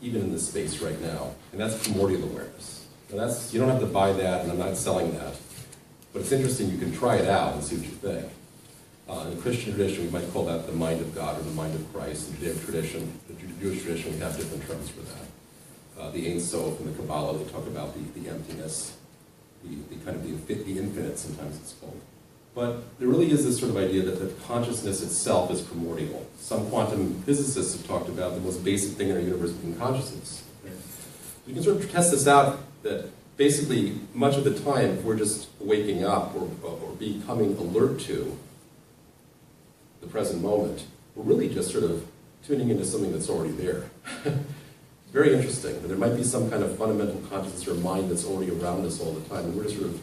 even in this space right now, and that's primordial awareness. And that's, you don't have to buy that, and I'm not selling that, but it's interesting, you can try it out and see what you think. In the Christian tradition, we might call that the mind of God or the mind of Christ. In the Judaic tradition, the Jewish tradition, we have different terms for that. The Ein Sof in the Kabbalah, they talk about the emptiness, the kind of the infinite, sometimes it's called. But there really is this sort of idea that the consciousness itself is primordial. Some quantum physicists have talked about the most basic thing in our universe being consciousness. You can sort of test this out, that basically much of the time, if we're just waking up or becoming alert to the present moment, we're really just sort of tuning into something that's already there. Very interesting. There might be some kind of fundamental consciousness or mind that's already around us all the time, and we're just sort of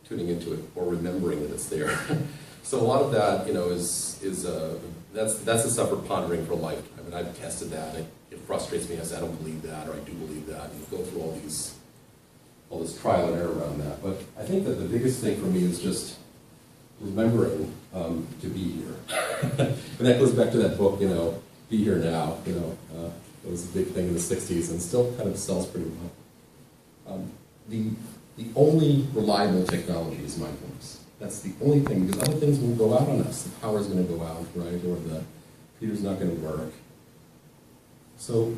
tuning into it or remembering that it's there. So a lot of that, you know, that's the stuff we're pondering for a lifetime. And I've tested that. And it frustrates me. I say I don't believe that, or I do believe that. And you go through all this trial and error around that. But I think that the biggest thing for me is just remembering to be here. And that goes back to that book, you know, Be Here Now. You know, it was a big thing in the '60s and still kind of sells pretty well. The only reliable technology is mindfulness. That's the only thing, because other things will go out on us. The power's going to go out, right? Or the computer's not going to work. So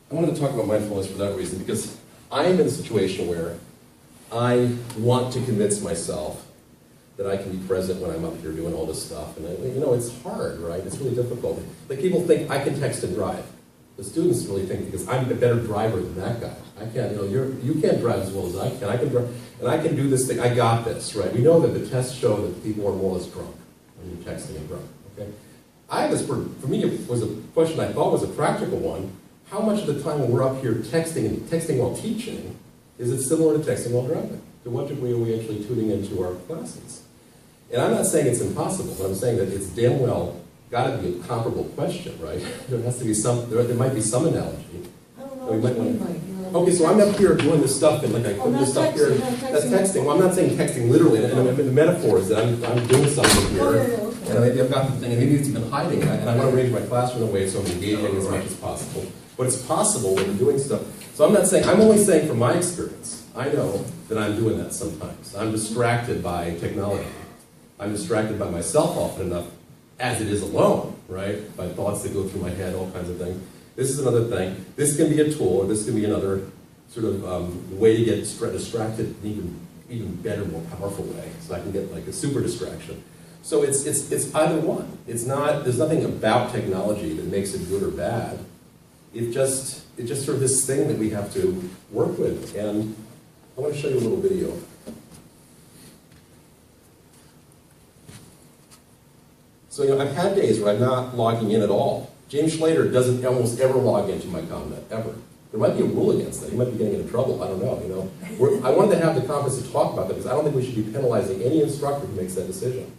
I wanted to talk about mindfulness for that reason, because I am in a situation where I want to convince myself that I can be present when I'm up here doing all this stuff. And you know, it's hard, right? It's really difficult. Like people think I can text and drive. The students really think because I'm a better driver than that guy. I can't, you know, you can't drive as well as I can. I can drive, and I can do this thing. I got this, right? We know that the tests show that people are more or less drunk when you're texting and drunk. Okay. I have this for me. It was a question I thought was a practical one. How much of the time when we're up here texting while teaching, is it similar to texting while driving? To what degree are we actually tuning into our classes? And I'm not saying it's impossible, but I'm saying that it's damn well got to be a comparable question, right? There has to be some, there might be some analogy. I don't know what you mean by okay, so I'm up here doing this stuff, and like I put this stuff here, that's texting. Well, I'm not saying texting literally, and the metaphor is that I'm doing something here, okay. and maybe I've got the thing, and maybe it's even hiding, and I want to arrange my classroom in a way so I'm engaging as much as possible. But it's possible when you're doing stuff. So I'm not saying, I'm only saying from my experience, I know that I'm doing that sometimes. I'm distracted by technology. I'm distracted by myself often enough, as it is alone, right? By thoughts that go through my head, all kinds of things. This is another thing. This can be a tool, or this can be another sort of way to get distracted in even better, more powerful way. So I can get like a super distraction. So it's either one. It's not, there's nothing about technology that makes it good or bad. It's just sort of this thing that we have to work with. And I want to show you a little video. So, you know, I've had days where I'm not logging in at all. James Schlater doesn't almost ever log into my comment, ever. There might be a rule against that. He might be getting into trouble. I don't know, you know. I wanted to have the conference to talk about that because I don't think we should be penalizing any instructor who makes that decision.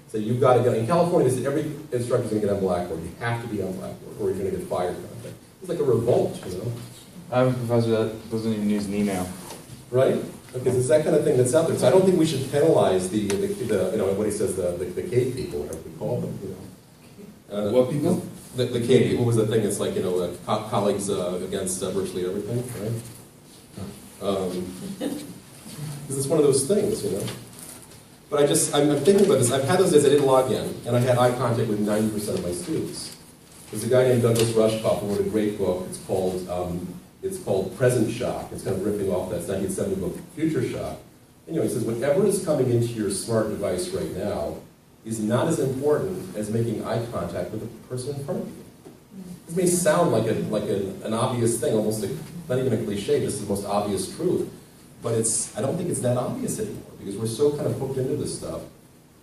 So you've got to get, in California, they said every instructor's going to get on Blackboard. You have to be on Blackboard or you're going to get fired. It's like a revolt, you know. I have a professor that doesn't even use an email. Right? Because it's that kind of thing that's out there. So I don't think we should penalize the you know, what he says, the cave people, whatever we call them, you know. What people? The cave people was the thing. It's like, you know, colleagues against virtually everything, right? Because it's one of those things, you know. But I'm thinking about this. I've had those days I didn't log in, and I had eye contact with 90% of my students. There's a guy named Douglas Rushkoff who wrote a great book. It's called Present Shock. It's kind of ripping off that 1970 book, Future Shock. And, you know, he says, whatever is coming into your smart device right now is not as important as making eye contact with the person in front of you. This may sound like an obvious thing, almost not even a cliche, just the most obvious truth. But I don't think it's that obvious anymore, because we're so kind of hooked into this stuff.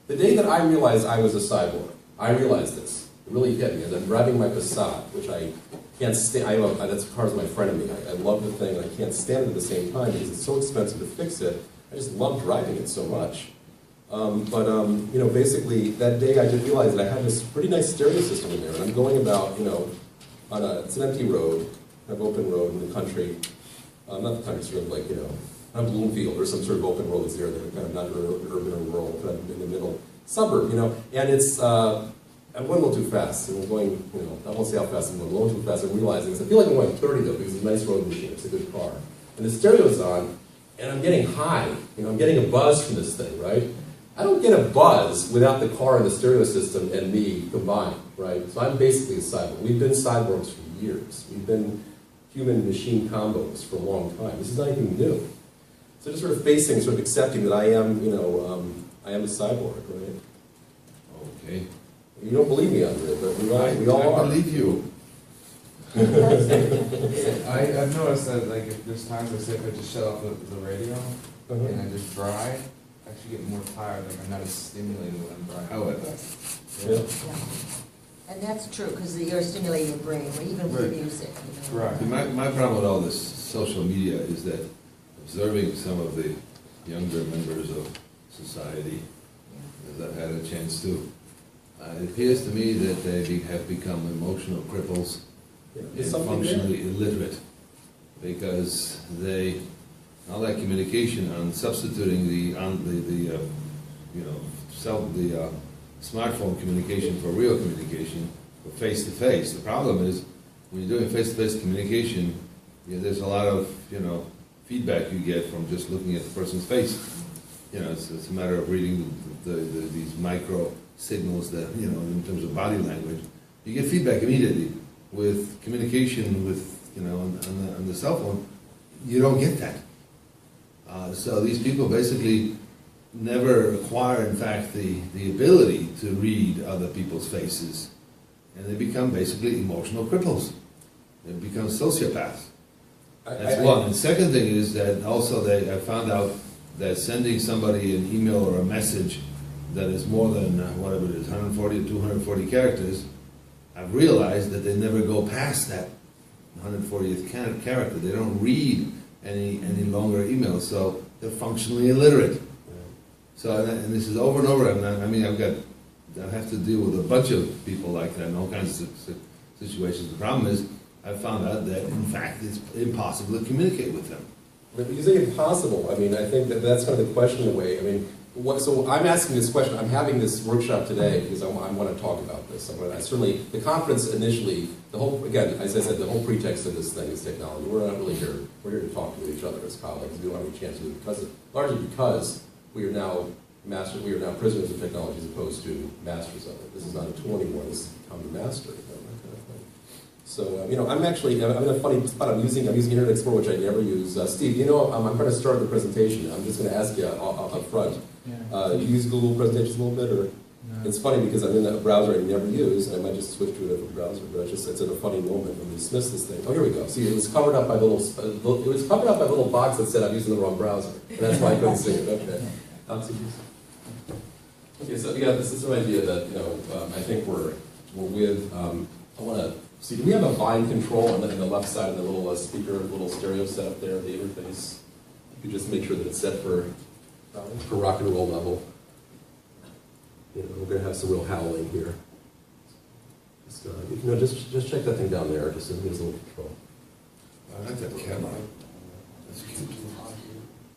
The day that I realized I was a cyborg, I realized this. It really hit me as I'm driving my Passat, which I can't stand. That car's my friend of me. I love the thing, and I can't stand it at the same time because it's so expensive to fix it. I just love driving it so much. You know, basically, that day I did realize that I had this pretty nice stereo system in there, and I'm going about, you know, it's an empty road, kind of open road in the country. Not the country, sort of like, you know, not Bloomfield or some sort of open roads there that are kind of not urban or rural, kind of in the middle suburb, you know. And it's I'm going a little too fast. And I'm going, I won't say how fast I'm going, a little too fast. I'm realizing this. I feel like I'm going 30 though, because it's a nice road machine. It's a good car. And the stereo's on, and I'm getting high. I'm getting a buzz from this thing, right? I don't get a buzz without the car and the stereo system and me combined, right? So I'm basically a cyborg. We've been cyborgs for years. We've been human-machine combos for a long time. This is not anything new. So just sort of facing, sort of accepting that I am, I am a cyborg, right? Okay. You don't believe me, Andre, but we all are. I believe you. I've noticed that like if there's times if I just shut off the radio and I just drive, I actually get more tired. Like I'm not as stimulated when I'm driving. However, Yeah. And that's true, because you're stimulating your brain, even with music. Right. see, my problem with all this social media is that observing some of the younger members of society, as I've had a chance to, it appears to me that they have become emotional cripples and functionally illiterate because they, all that communication on substituting the smartphone communication for real communication, for face-to-face. The problem is, when you're doing face-to-face communication, there's a lot of, feedback you get from just looking at the person's face. It's a matter of reading these micro signals that, in terms of body language. You get feedback immediately. With communication with, on the cell phone, you don't get that. So these people basically never acquire, in fact, the ability to read other people's faces. And they become basically emotional cripples. They become sociopaths. That's one. And the second thing is that also I found out that sending somebody an email or a message that is more than, whatever it is, 140 or 240 characters, I've realized that they never go past that 140th character. They don't read any longer emails, so they're functionally illiterate. So, and this is over and over. I have to deal with a bunch of people like that in all kinds of situations. The problem is, I found out that, in fact, it's impossible to communicate with them. But you say impossible. I think that's kind of the question in a way. So I'm asking this question. I'm having this workshop today because I want to talk about this. Certainly, the conference initially, again, as I said, the whole pretext of this thing is technology. We're not really here. We're here to talk to each other as colleagues. We don't have any chance to do it largely because we are now prisoners of technology as opposed to masters of it. This is not a tool anymore. This has become the master. That kind of thing. So I'm in a funny spot. I'm using Internet Explorer, which I never use. Steve, I'm going to start the presentation. I'm just going to ask you up front. Yeah. You use Google presentations a little bit, or No. It's funny because I'm in a browser I never use, and I might just switch to a different browser. But it's at a funny moment when we dismiss this thing. Oh, here we go. See, it was covered up by a little box that said I'm using the wrong browser, and that's why I couldn't see it. Okay. Okay, so yeah, this is an idea that I think we're with. I want to see. Do we have a volume control on the left side of the little speaker, little stereo setup there, the interface? You could just make sure that it's set for rock and roll level. We're going to have some real howling here. Just check that thing down there. Just gives a little control. I like that camera. That's cute.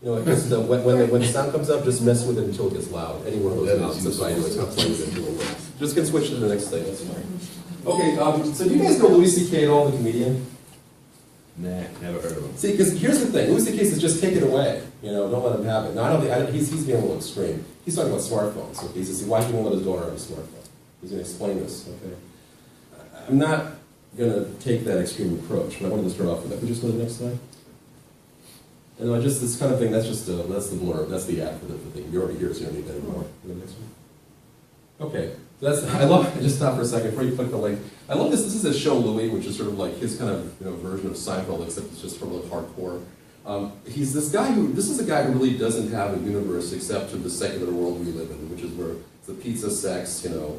When the sound comes up, just mess with it until it gets loud. Any one of those knobs. That's why it's not playing it until it works. Just can switch to the next thing. That's fine. Okay. So do you guys know Louis C.K. at all, the comedian? Nah, never heard of him. See, because here's the thing. Louis C.K. says just take it away. Don't let him have it. Now, I don't think he's being a little extreme. He's talking about smartphones. Okay? He says, why he won't let his daughter have a smartphone? He's going to explain this. Okay. I'm not going to take that extreme approach, but I wanted to start off with that. Could you just go to the next slide? And just this kind of thing. That's just that's the blur. That's the app for the thing. You're already here, so you don't need that anymore. The next one. Okay. I just stop for a second before you click the link. I love this. This is a show Louis, which is sort of like his kind of version of Seinfeld, except it's just sort of like hardcore. This is a guy who really doesn't have a universe except for the secular world we live in, which is where it's the pizza, sex, the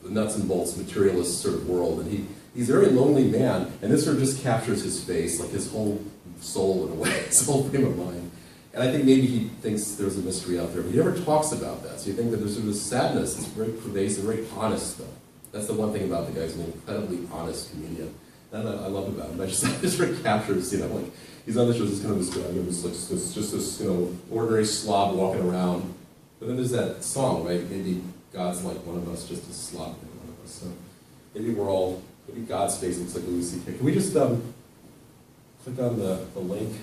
nuts and bolts, materialist sort of world. And he's a very lonely man, and this sort of just captures his face, like his whole soul in a way, his whole frame of mind. And I think maybe he thinks there's a mystery out there, but he never talks about that. So you think that there's sort of sadness that's very pervasive, very honest though. That's the one thing about the guy. He's an incredibly honest comedian. That I love about him. I just sort of captures, like he's on the show, this kind of this guy, just this ordinary slob walking around. But then there's that song, right? Maybe God's like one of us, just as sloppy as one of us. So maybe God's face looks like a Lucy K. Can we just click on the link,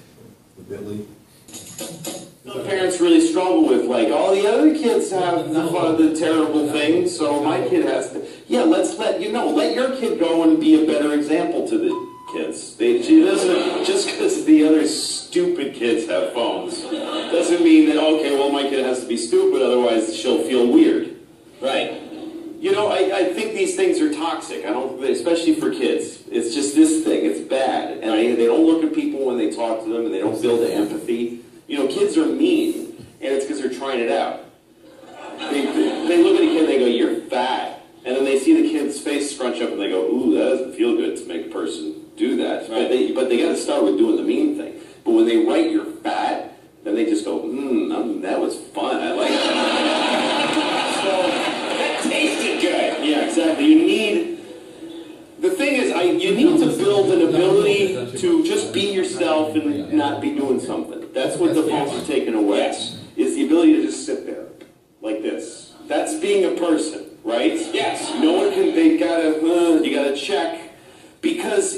the bit.ly? Some parents really struggle with, like, all the other kids have the terrible things, so my kid has to. Yeah, let your kid go and be a better example to the kids. She doesn't, just because the other stupid kids have phones, doesn't mean that, okay, well, my kid has to be stupid, otherwise she'll feel weird. Right. I think these things are toxic. Especially for kids. It's just this thing. It's bad. And they don't look at people when they talk to them, and they don't build the empathy. Kids are mean, and it's because they're trying it out. They look at a kid and they go, "You're fat." And then they see the kid's face scrunch up and they go, "Ooh, that doesn't feel good to make a person do that." Right. But they got to start with doing the mean thing. But when they write "you're fat," then they just go, that was fun. I like that. So, that tasted good. Yeah, exactly. The thing is, you need to build an ability to just be yourself and not be doing something. That's what the phones are taking away. Yes. Is the ability to just sit there, like this. That's being a person, right? Yes. No one can, you gotta check. Because,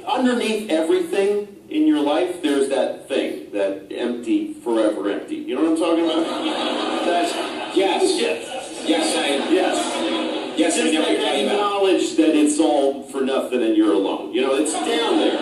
underneath everything in your life, there's that thing, that empty, forever empty. You know what I'm talking about? Yes. Yes, just like that knowledge that it's all for nothing and you're alone. It's down there.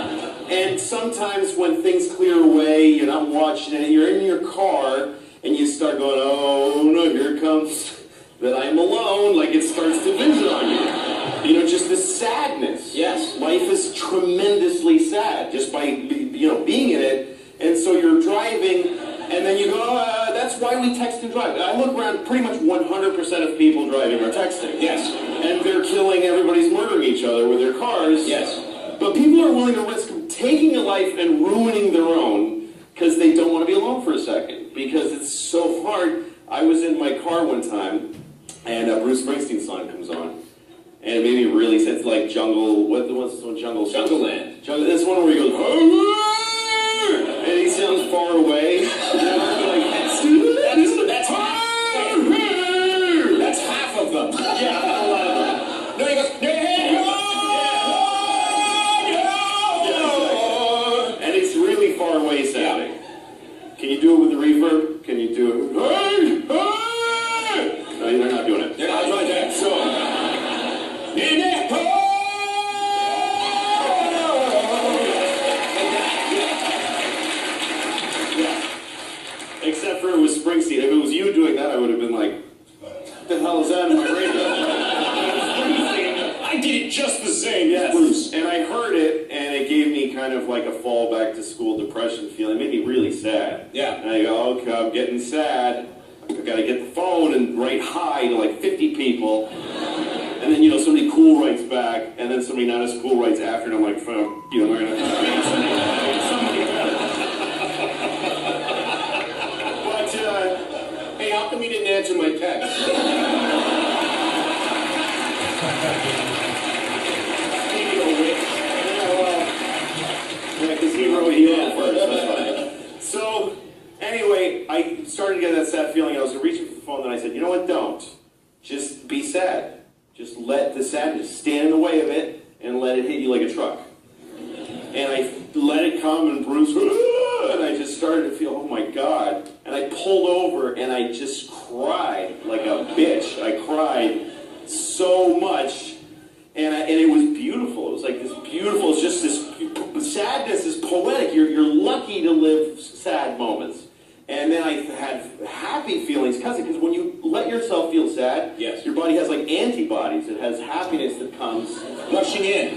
And sometimes when things clear away, you're not watching it, you're in your car, and you start going, oh no, here comes that I'm alone, like it starts to visit on you. Just this sadness. Yes. Life is tremendously sad just by, being in it. And so you're driving, and then you go, that's why we text and drive. I look around, pretty much 100% of people driving are texting. Yes. And they're killing, everybody's murdering each other with their cars. Yes. But people are willing to risk taking a life and ruining their own because they don't want to be alone for a second. Because it's so hard. I was in my car one time, and Bruce Springsteen's song comes on. And it made me really sense, like Jungle, what's this one, Jungle Land. This one where he goes, and he sounds far away. That's half of them. Yeah, a lot of them. No, he goes, and it's really far away sounding. Can you do it with the reverb? Can you do it? No, they're not doing it. I'll try that. So, except for it was Springsteen. If it was you doing that, I would have been like, what the hell is that in my radio? I did it just the same, yes. Bruce. And I heard it, and it gave me kind of like a fall back to school depression feeling. It made me really sad. Yeah. And I go, okay, I'm getting sad. I've got to get the phone and write hi to like 50 people. And then, somebody cool writes back, and then somebody not as cool writes after, and I'm like, they're going to somebody better. But, hey, how come you didn't answer my text? Because he wrote first, that's fine. So, anyway, I started to get that sad feeling. I was reaching for the phone, and I said, you know what, don't. Just be sad. Just let the sadness stand in the way of it and let it hit you like a truck. And I let it come, and Bruce, and I just started to feel, oh my God. And I pulled over and I just cried like a bitch. I cried so much. And it was beautiful. It was like this beautiful, it's just this, sadness is poetic. You're lucky to live sad moments. And then I had happy feelings, because when you let yourself feel sad, yes, your body has like antibodies. It has happiness that comes rushing in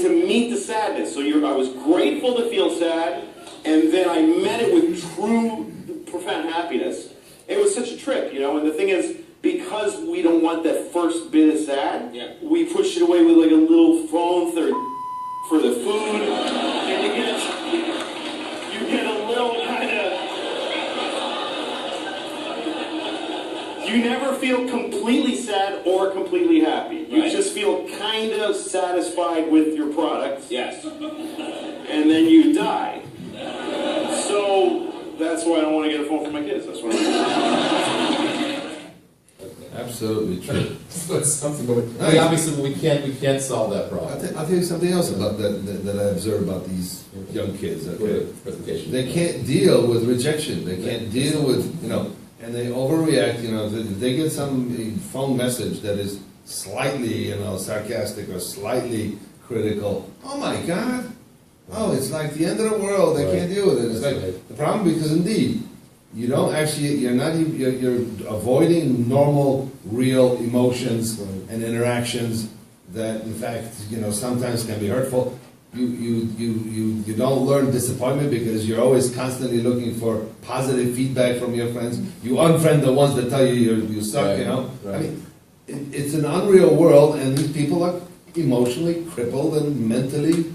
to meet the sadness. So I was grateful to feel sad, and then I met it with true, profound happiness. It was such a trip, and the thing is, because we don't want that first bit of sad, yeah, we push it away with like a little phone for the food, and you get a little kind of. You never feel completely sad or completely happy. You just feel kind of satisfied with your product. Yes. And then you die. So that's why I don't want to get a phone from my kids. That's what I'm doing. absolutely true. But something, but obviously we can't solve that problem. I'll tell you something else about that I observe about these young kids. Okay? Presentation. They can't deal with rejection. They can't deal with, and they overreact. If they get some phone message that is slightly, sarcastic or slightly critical. Oh my God! Oh, it's like the end of the world. They can't deal with it. It's like the problem because indeed, you don't actually. You're avoiding normal, real emotions and interactions that, in fact, sometimes can be hurtful. You don't learn disappointment because you're always constantly looking for positive feedback from your friends. You unfriend the ones that tell you you suck. Right. I mean, it's an unreal world, and these people are emotionally crippled and mentally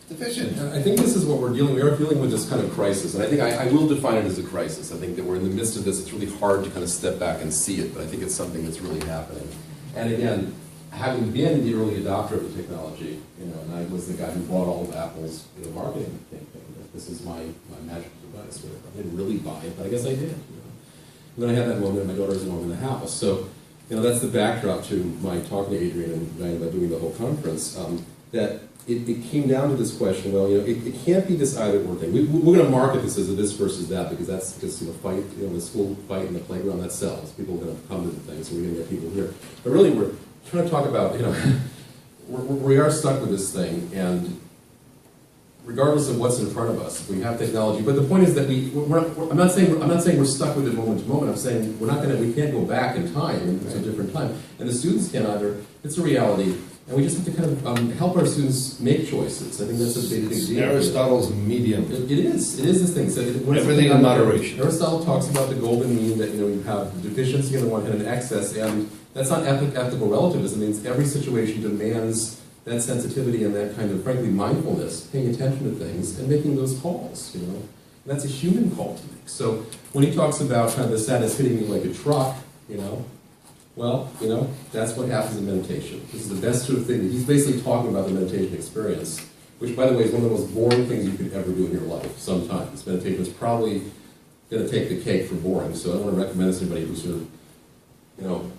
deficient. I think this is what we are dealing with this kind of crisis, and I think I will define it as a crisis. I think that we're in the midst of this. It's really hard to kind of step back and see it, but I think it's something that's really happening. And again, having been the early adopter of the technology, and I was the guy who brought all of Apple's marketing campaign. This is my magic device. Whatever. I didn't really buy it, but I guess I did. And then I had that moment, my daughter's home in the house. So, that's the backdrop to my talking to Adrian and Diane about doing the whole conference. That it came down to this question. Well, it can't be this either or thing. We're going to market this as a this versus that because that's just fight. The school fight in the playground that sells. People are going to come to the thing, so we're going to get people here. But really, we're trying to talk about we are stuck with this thing, and regardless of what's in front of us, we have technology. But the point is that I'm not saying we're stuck with it moment to moment. I'm saying we can't go back in time into a different time, and the students can't either. It's a reality. And we just have to kind of help our students make choices. I think that's a big deal. Aristotle's medium. It is this thing. So everything in moderation. Aristotle talks about the golden mean that you have deficiency on the one hand and excess, and that's not ethical relativism. It means every situation demands that sensitivity and that kind of, frankly, mindfulness, paying attention to things and making those calls. And that's a human call to make. So when he talks about kind of the sadness hitting me like a truck, well, that's what happens in meditation. This is the best sort of thing. He's basically talking about the meditation experience, which, by the way, is one of the most boring things you could ever do in your life. Sometimes meditation is probably going to take the cake for boring. So I don't want to recommend this to anybody who sort of,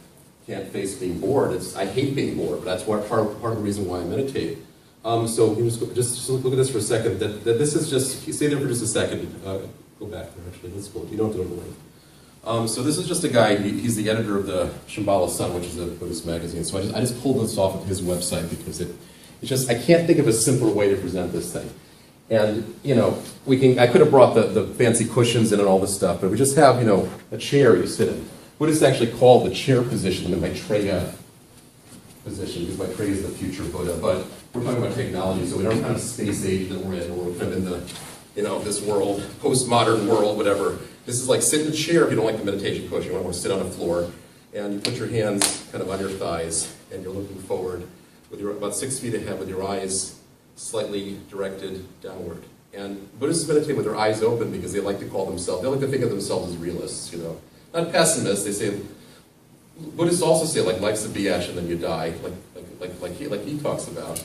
can't face being bored. I hate being bored, but that's part of the reason why I meditate. So you just look at this for a second. That this is just stay there for just a second. Go back there actually. Let's go. You don't have to overlay. So this is just a guy. He's the editor of the Shambhala Sun, which is a Buddhist magazine. So I just pulled this off of his website because it's just I can't think of a simpler way to present this thing. And I could have brought the fancy cushions in and all this stuff, but we just have a chair you sit in. Buddhists actually call the chair position the Maitreya position because Maitreya is the future Buddha. But we're talking about technology, so we don't have a space age that we're in, or we're kind of in the this world, postmodern world, whatever. This is like sit in a chair if you don't like the meditation cushion. You want to sit on the floor, and you put your hands kind of on your thighs, and you're looking forward with about 6 feet ahead with your eyes slightly directed downward. And Buddhists meditate with their eyes open because they like to think of themselves as realists, Not pessimists. They say, Buddhists also say like life's a biatch and then you die, like he talks about.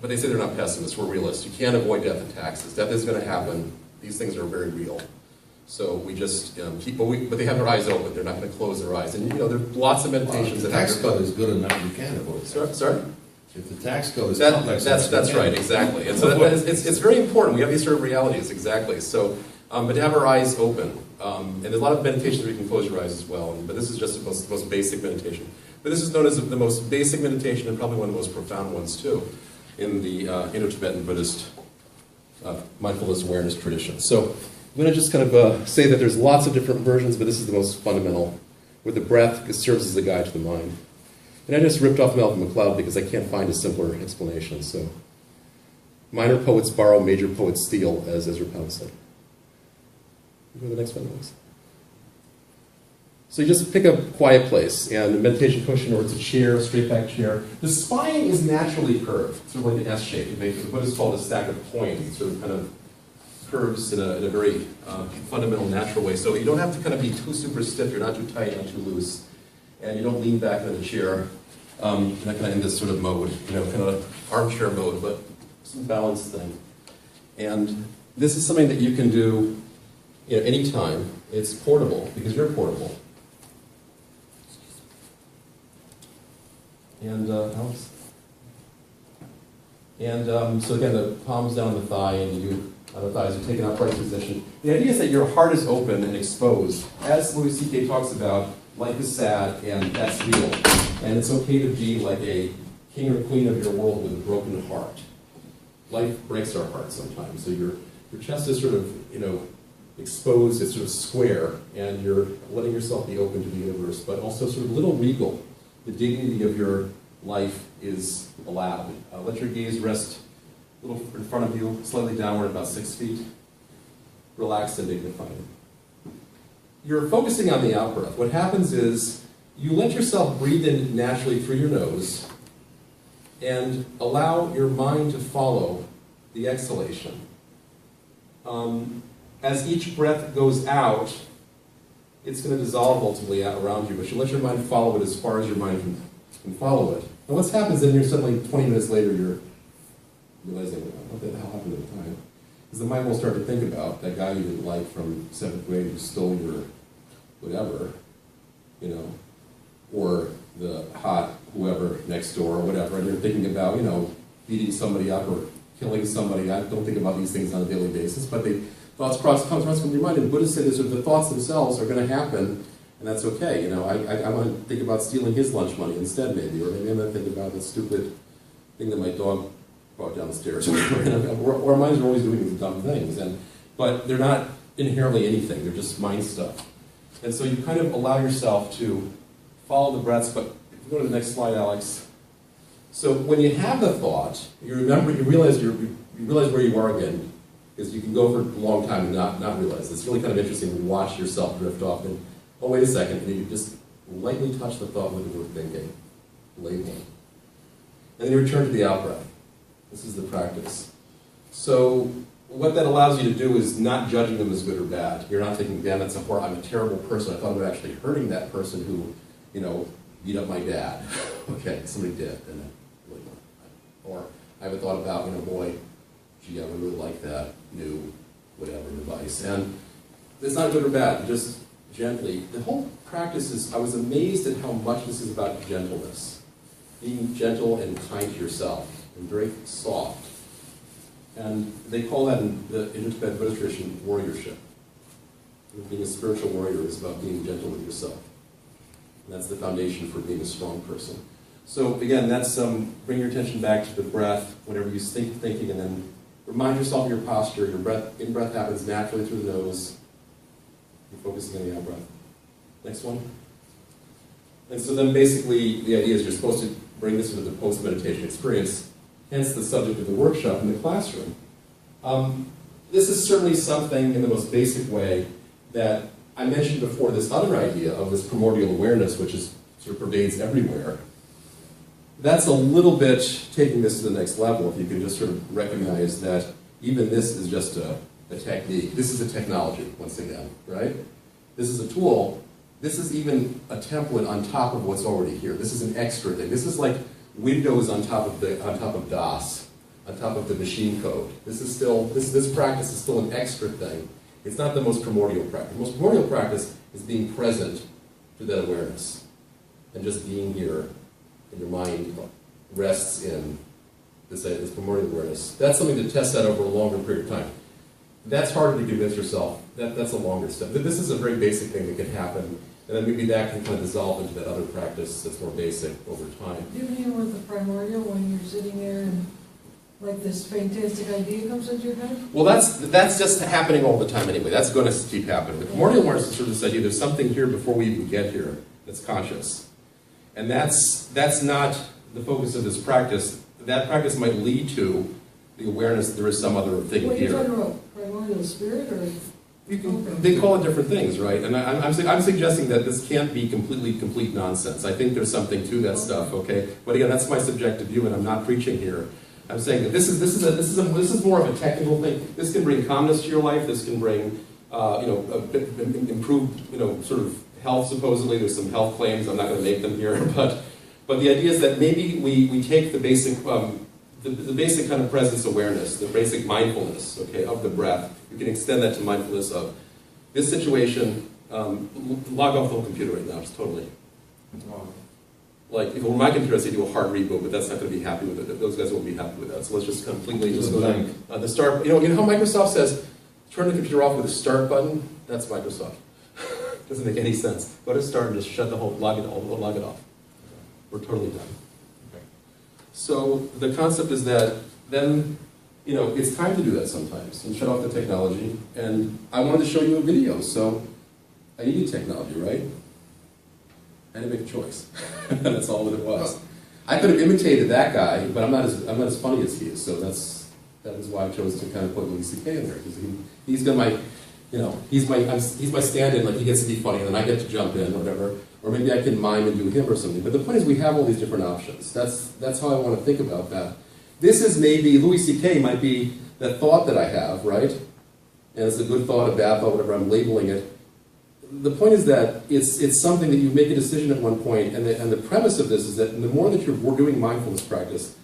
But they say they're not pessimists. We're realists. You can't avoid death and taxes. Death is going to happen. These things are very real. So we just but they have their eyes open. They're not going to close their eyes. And there are lots of meditations that tax code is good enough. You can't avoid. Sorry. If the tax code is complex, that's right. Exactly. And so it's very important. We have these sort of realities exactly. So. But to have our eyes open, and there's a lot of meditations where you can close your eyes as well, but this is just the most basic meditation. But this is known as the most basic meditation and probably one of the most profound ones too, in the Indo-Tibetan Buddhist mindfulness-awareness tradition. So I'm going to just kind of say that there's lots of different versions, but this is the most fundamental, where the breath serves as a guide to the mind. And I just ripped off Malcolm McLeod because I can't find a simpler explanation. So minor poets borrow, major poets steal, as Ezra Pound said. Go to the next one, please. So you just pick a quiet place, and a meditation cushion, or it's a chair, a straight back chair. The spine is naturally curved, sort of like an S shape. The Buddhists call it a stack of points. It sort of kind of curves in a very fundamental, natural way. So you don't have to kind of be too super stiff. You're not too tight, not too loose, and you don't lean back into the chair. You're not kind of in this sort of mode, kind of armchair mode, but some balanced thing. And this is something that you can do anytime. It's portable because you're portable. And Alex? And so again, the palms down the thigh, and you on the thighs, you take an upright position. The idea is that your heart is open and exposed. As Louis C.K. talks about, life is sad, and that's real. And it's okay to be like a king or queen of your world with a broken heart. Life breaks our hearts sometimes. So your chest is sort of, exposed, it's sort of square, and you're letting yourself be open to the universe, but also sort of a little regal. The dignity of your life is allowed. Let your gaze rest a little in front of you, slightly downward, about 6 feet. Relaxed and dignified. You're focusing on the out-breath. What happens is you let yourself breathe in naturally through your nose and allow your mind to follow the exhalation. As each breath goes out, it's going to dissolve ultimately out around you, but you let your mind follow it as far as your mind can follow it. And what happens then, you're suddenly, 20 minutes later, you're realizing, what the hell happened at the time? Because the mind will start to think about that guy you didn't like from 7th grade who stole your whatever, or the hot whoever next door or whatever, and you're thinking about, beating somebody up or killing somebody. I don't think about these things on a daily basis, but thoughts cross from your mind, and Buddha said that the thoughts themselves are going to happen, and that's okay. I want to think about stealing his lunch money instead, maybe, or maybe I'm going to think about the stupid thing that my dog brought down the stairs, or our minds are always doing these dumb things, but they're not inherently anything, they're just mind stuff. And so you kind of allow yourself to follow the breaths, but if you go to the next slide, Alex. So when you have the thought, you realize where you are again, because you can go for a long time and not realize. It's really kind of interesting to watch yourself drift off, and, oh, wait a second, and you just lightly touch the thought with the word thinking, labeling. And then you return to the out-breath. This is the practice. So what that allows you to do is not judging them as good or bad. You're not thinking, damn, that's I'm a terrible person. I thought about actually hurting that person who, beat up my dad. Okay, somebody did, and really not. Or I have a thought about, boy, gee, I would really like that new whatever device. And it's not good or bad, just gently. The whole practice is, I was amazed at how much this is about gentleness. Being gentle and kind to yourself, and very soft. And they call that in the Tibetan Buddhist tradition warriorship. Being a spiritual warrior is about being gentle with yourself. And that's the foundation for being a strong person. So again, that's bring your attention back to the breath, whenever you thinking, and then remind yourself of your posture. Your in-breath happens naturally through the nose. You're focusing on the out-breath. Next one. And so then basically the idea is you're supposed to bring this into the post-meditation experience, hence the subject of the workshop in the classroom. This is certainly something in the most basic way that I mentioned before, this other idea of this primordial awareness, which is sort of pervades everywhere. That's a little bit taking this to the next level, if you can just sort of recognize that even this is just a technique. This is a technology, once again, right? This is a tool. This is even a template on top of what's already here. This is an extra thing. This is like Windows on top of DOS, on top of the machine code. This practice is still an extra thing. It's not the most primordial practice. The most primordial practice is being present to that awareness and just being here, and your mind rests in this primordial awareness. That's something to test that over a longer period of time. That's harder to convince yourself. That's a longer step. This is a very basic thing that can happen, and then maybe that can kind of dissolve into that other practice that's more basic over time. Do you mean with the primordial when you're sitting there and like this fantastic idea comes into your head? Well, that's just happening all the time anyway. That's going to keep happening. The primordial awareness is sort of this idea there's something here before we even get here that's conscious. And that's not the focus of this practice. That practice might lead to the awareness that there is some other thing What here. are you talking about? Primordial spirit or? They call it different things, right? And I'm suggesting that this can't be complete nonsense. I think there's something to that stuff, okay? But again, that's my subjective view, and I'm not preaching here. I'm saying that this is more of a technical thing. This can bring calmness to your life. This can bring, improved, sort of health. Supposedly, there's some health claims. I'm not going to make them here, but the idea is that maybe we take the basic. The basic kind of presence awareness, the basic mindfulness, okay, of the breath. You can extend that to mindfulness of this situation. Log off the whole computer right now, just totally. like, if it were my computer, I'd say do a hard reboot, but that's not going to be happy with it. Those guys won't be happy with that. So let's just completely just go down. The start, you know how Microsoft says, turn the computer off with a start button? That's Microsoft. Doesn't make any sense. Go to start and just shut the whole, log it off. We're totally done. Okay. So the concept is that then, you know, it's time to do that sometimes and shut off the technology. And I wanted to show you a video, so I needed technology, right? I had to make a choice. That's all that it was. I could have imitated that guy, but I'm not as funny as he is. So that is why I chose to kind of put Louis C.K. in there, because he's been my, you know, he's my stand-in. Like, he gets to be funny, and then I get to jump in, or whatever. Or maybe I can mime and do him or something. But the point is, we have all these different options. That's how I want to think about that. This is maybe Louis C.K. might be that thought that I have, right? And it's a good thought, a bad thought, whatever I'm labeling it. The point is that it's something that you make a decision at one point, and the premise of this is that the more that you're doing mindfulness practice,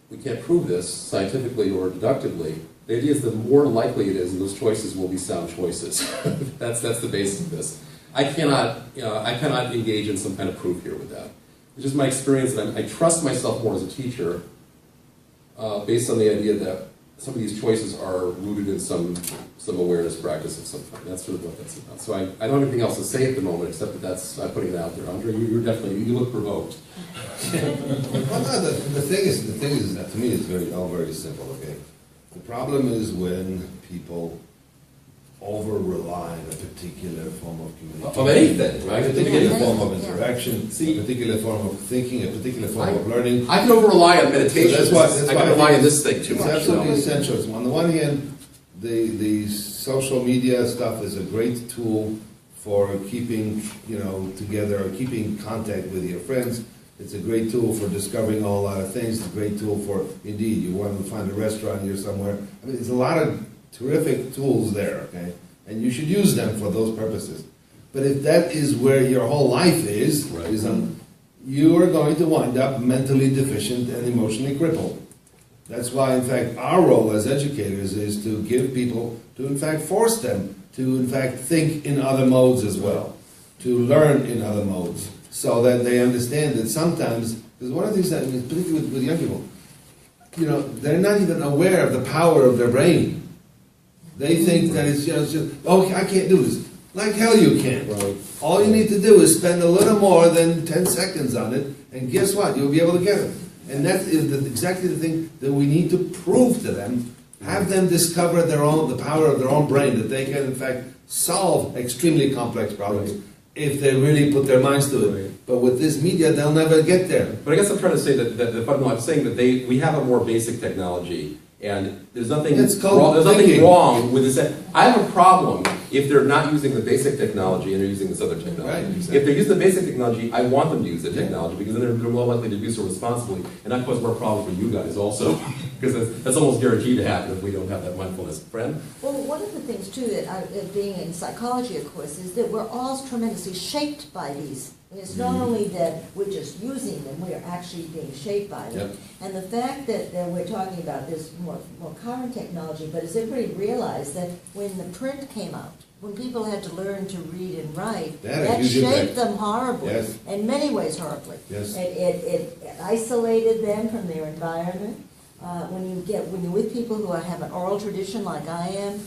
we can't prove this scientifically or deductively. The idea is the more likely it is, and those choices will be sound choices. That's the basis of this. I cannot engage in some kind of proof here with that. It's just my experience, and I trust myself more as a teacher based on the idea that some of these choices are rooted in some awareness practice of some kind. That's sort of what that's about. So I don't have anything else to say at the moment, except that I'm putting it out there. Andre, you look provoked. Well, no, the thing is that to me it's all very simple. Okay, the problem is when people over-rely on a particular form of communication. Of anything, right? A particular form of interaction, a particular form of thinking, a particular form of learning. I can over-rely on meditation. So that's why I can rely on this thing too it's much. Absolutely essential. So on the one hand, the social media stuff is a great tool for keeping, you know, together, or keeping contact with your friends. It's a great tool for discovering a lot of things. It's a great tool for, indeed, you want to find a restaurant here somewhere. I mean, there's a lot of terrific tools there, okay? And you should use them for those purposes. But if that is where your whole life is, you are going to wind up mentally deficient and emotionally crippled. That's why, in fact, our role as educators is to give people, to in fact force them to in fact think in other modes as well, to learn in other modes, so that they understand that sometimes, because one of the things that, particularly with young people, you know, they're not even aware of the power of their brain. They think that it's just, oh, I can't do this. Like hell you can. Right. All you need to do is spend a little more than 10 seconds on it, and guess what? You'll be able to get it. And that is exactly the thing that we need to prove to them. Have them discover the power of their own brain, that they can in fact solve extremely complex problems if they really put their minds to it. Right. But with this media, they'll never get there. But I guess I'm trying to say that the fundamental, I'm saying that we have a more basic technology, and there's nothing wrong with this. I have a problem if they're not using the basic technology and they're using this other technology. Right, exactly. If they're using the basic technology, I want them to use the technology, because then they're more likely to do so responsibly, and that causes more problems for you guys also, because that's almost guaranteed to happen if we don't have that mindfulness. Friend? Well, one of the things too that being in psychology, of course, is that we're all tremendously shaped by these. It's not only that we're just using them, we're actually being shaped by them. Yep. And the fact that we're talking about this more current technology, but as everybody realized that when the print came out, when people had to learn to read and write, that shaped them horribly, in many ways horribly. Yes. It isolated them from their environment. When you're with people who have an oral tradition like I am,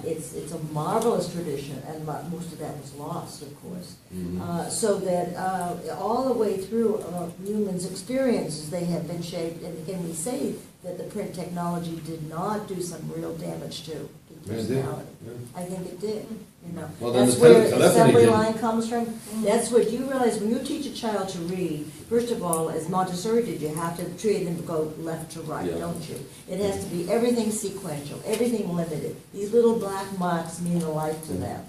it's a marvelous tradition, and most of that was lost, of course. Mm-hmm. So that all the way through humans' experiences, they have been shaped. And again, we say that the print technology did not do some real damage to personality. I think it did. You know, Well, that's the where the telephony assembly did. line comes from. That's what you realize when you teach a child to read. First of all, as Montessori did, you have to train them to go left to right, don't you? It has to be everything sequential, everything limited. These little black marks mean a life to them.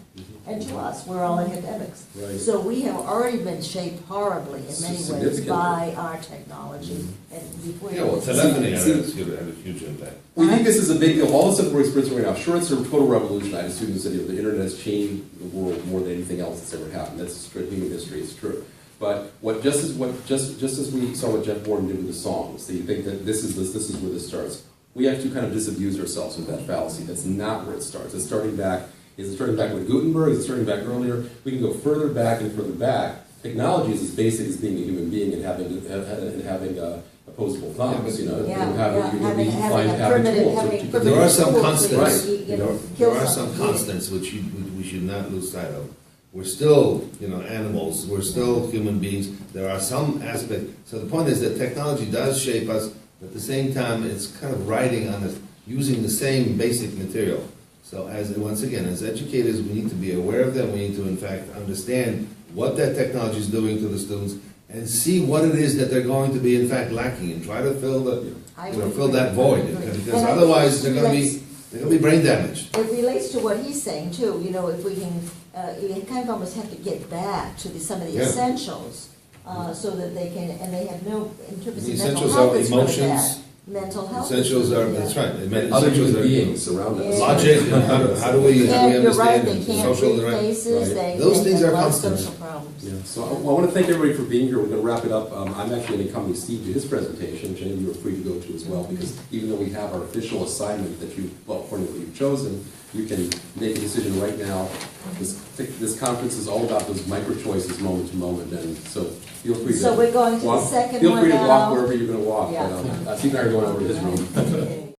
And to us, we're all academics. Right. So we have already been shaped horribly in many ways Significantly. by our technology. And before Yeah, well, telephony had a huge impact. We think this is a big deal. All the stuff we're experiencing right now, sure, it's a total revolution. I assume the the internet has changed the world more than anything else that's ever happened. That's straight human history. It's true. But just as we saw what Jeff Gordon did with the songs, that you think that this is where this starts. We have to kind of disabuse ourselves of that fallacy. That's not where it starts. It's starting back. Is it starting back with Gutenberg? Is it starting back earlier? We can go further back and further back. Technology is as basic as being a human being and having opposable thumbs, you know, Yeah, and having find a primitive, tools. having But there are some tools constants, that, you know, there kill are some something. constants which we should not lose sight of. We're still, you know, animals, we're still human beings, there are some aspects, so the point is that technology does shape us, but at the same time, it's kind of riding on us, using the same basic material. So once again, as educators, we need to be aware of them, we need to in fact understand what that technology is doing to the students, and see what it is that they're going to be in fact lacking, and try to fill that void, because otherwise they're going to be brain damaged. It relates to what he's saying too, you know, if we can, you kind of almost have to get back to some of the Yeah. essentials, so that they can, and they have no, in terms The of mental essentials health, are it's really emotions. bad. Mental health. Essentials are, yeah. that's right. Other Essentials human are beings around us. Yeah. logic, and how do we Yeah, you're right, understand they the can't social read interaction? faces, Right. Those they things have are a lot of constant. social problems. Yeah, so I want to thank everybody for being here. We're going to wrap it up. I'm actually going to accompany Steve to his presentation, which I know you are free to go to as well, because even though we have our official assignment that according to what you've chosen, you can make a decision right now. This conference is all about those micro choices, moment to moment, and so feel free to. So we're going to the walk- second Feel free one to walk now. wherever you're going to walk, Yeah. but Steve and I are going over to his room. Okay.